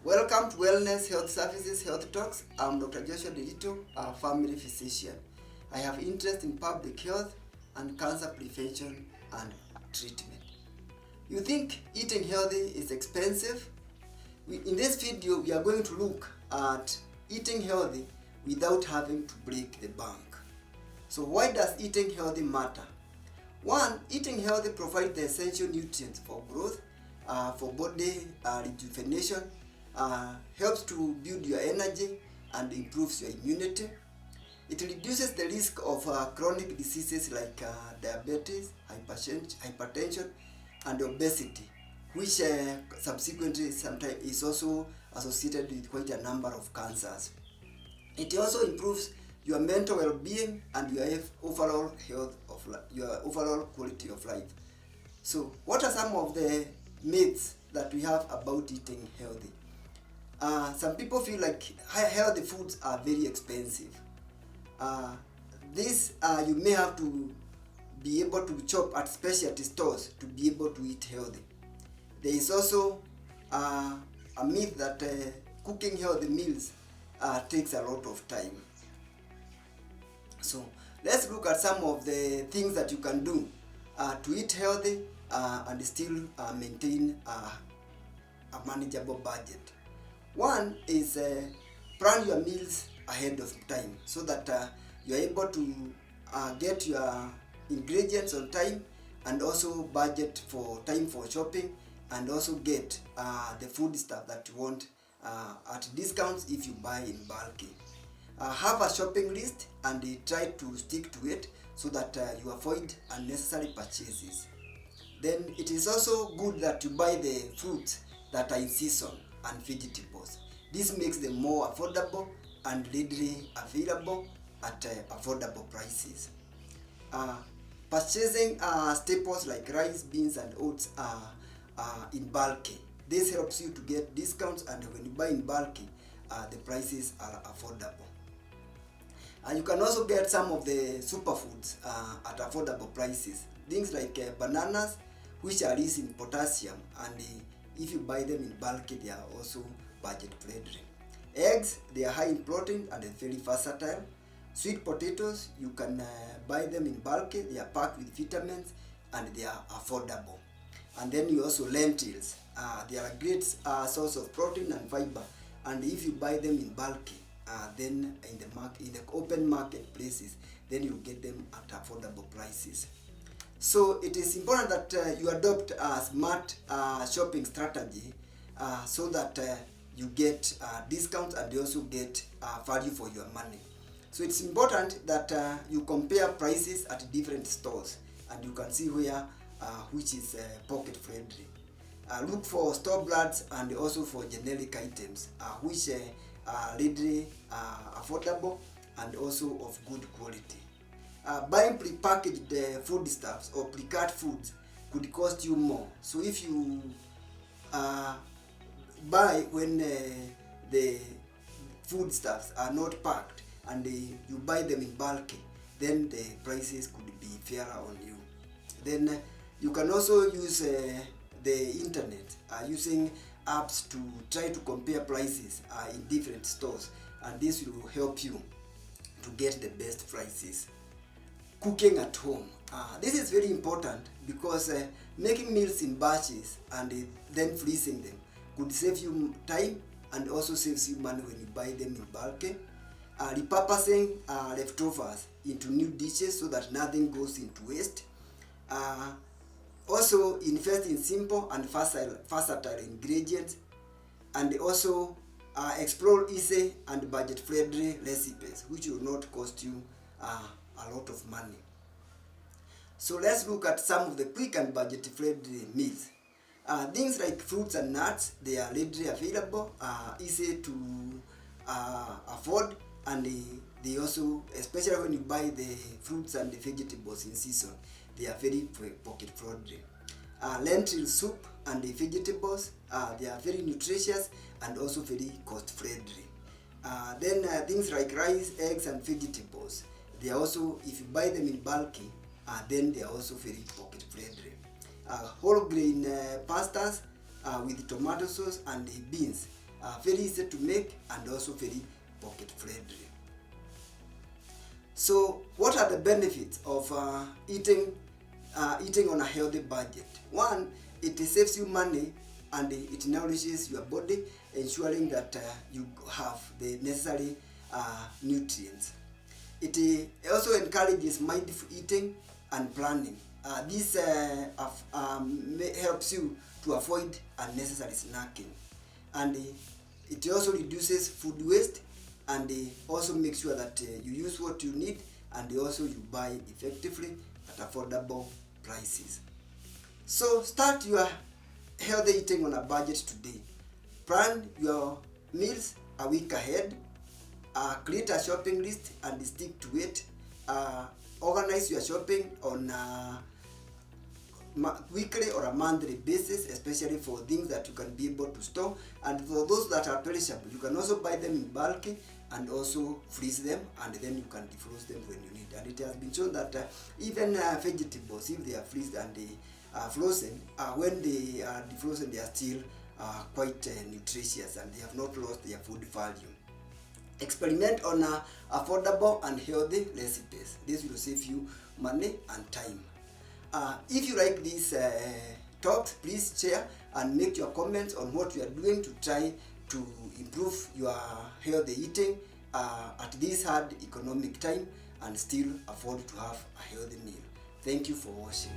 Welcome to Wellness Health Services Health Talks. I'm Dr. Joshua Delito, a family physician. I have interest in public health and cancer prevention and treatment. You think eating healthy is expensive? In this video, we are going to look at eating healthy without having to break the bank. So why does eating healthy matter? One, eating healthy provides the essential nutrients for growth, for body rejuvenation, helps to build your energy and improves your immunity. It reduces the risk of chronic diseases like diabetes, hypertension, and obesity, which subsequently sometimes is also associated with quite a number of cancers. It also improves your mental well-being and your overall health of your overall quality of life. So, what are some of the myths that we have about eating healthy? Some people feel like healthy foods are very expensive. You may have to be able to shop at specialty stores to be able to eat healthy. There is also a myth that cooking healthy meals takes a lot of time. So let's look at some of the things that you can do to eat healthy and still maintain a manageable budget. One is plan your meals ahead of time so that you're able to get your ingredients on time and also budget for time for shopping and also get the food stuff that you want at discounts if you buy in bulky. Have a shopping list and try to stick to it so that you avoid unnecessary purchases. Then it is also good that you buy the fruits that are in season and vegetables. This makes them more affordable and readily available at affordable prices. Purchasing staples like rice, beans, and oats in bulky. This helps you to get discounts, and when you buy in bulky, the prices are affordable. You can also get some of the superfoods at affordable prices. Things like bananas, which are rich in potassium, and if you buy them in bulky, they are also budget friendly. Eggs, they are high in protein and very versatile. Sweet potatoes, you can buy them in bulky. They are packed with vitamins and they are affordable. And then you also lentils. They are a great source of protein and fiber. And if you buy them in bulky, then in the open market places, then you get them at affordable prices. So it is important that you adopt a smart shopping strategy so that you get discounts and you also get value for your money. So it's important that you compare prices at different stores and you can see which is pocket friendly. Look for store brands and also for generic items which are readily affordable and also of good quality. Buying prepackaged foodstuffs or pre-cut foods could cost you more. So if you buy when the foodstuffs are not packed and you buy them in bulky, then the prices could be fairer on you. Then you can also use the internet using apps to try to compare prices in different stores, and this will help you to get the best prices. Cooking at home. This is very important because making meals in batches and then freezing them could save you time and also saves you money when you buy them in bulky. Repurposing leftovers into new dishes so that nothing goes into waste. Also invest in simple and versatile ingredients, and also explore easy and budget friendly recipes which will not cost you a lot of money. So let's look at some of the quick and budget friendly meals. Things like fruits and nuts, they are readily available, easy to afford, and they also, especially when you buy the fruits and the vegetables in season, they are very pocket friendly. Lentil soup and the vegetables, they are very nutritious and also very cost friendly. Then things like rice, eggs, and vegetables, they are also, if you buy them in bulky, then they are also very pocket friendly. Whole grain pastas with tomato sauce and beans, very easy to make, and also very pocket friendly. So what are the benefits of eating on a healthy budget? One, it saves you money and it nourishes your body, ensuring that you have the necessary nutrients. It also encourages mindful eating and planning. This helps you to avoid unnecessary snacking, and it also reduces food waste, and also makes sure that you use what you need, and also you buy effectively at affordable prices. So start your healthy eating on a budget today. Plan your meals a week ahead. Create a shopping list and stick to it. Organize your shopping on a weekly or a monthly basis, especially for things that you can be able to store, and for those that are perishable, you can also buy them in bulk and also freeze them, and then you can defrost them when you need. And it has been shown that even vegetables, if they are freezed and they are frozen, when they are defrozen, they are still quite nutritious, and they have not lost their food value. Experiment on affordable and healthy recipes. This will save you money and time. If you like these talks, please share and make your comments on what you are doing to try to improve your healthy eating at this hard economic time and still afford to have a healthy meal. Thank you for watching.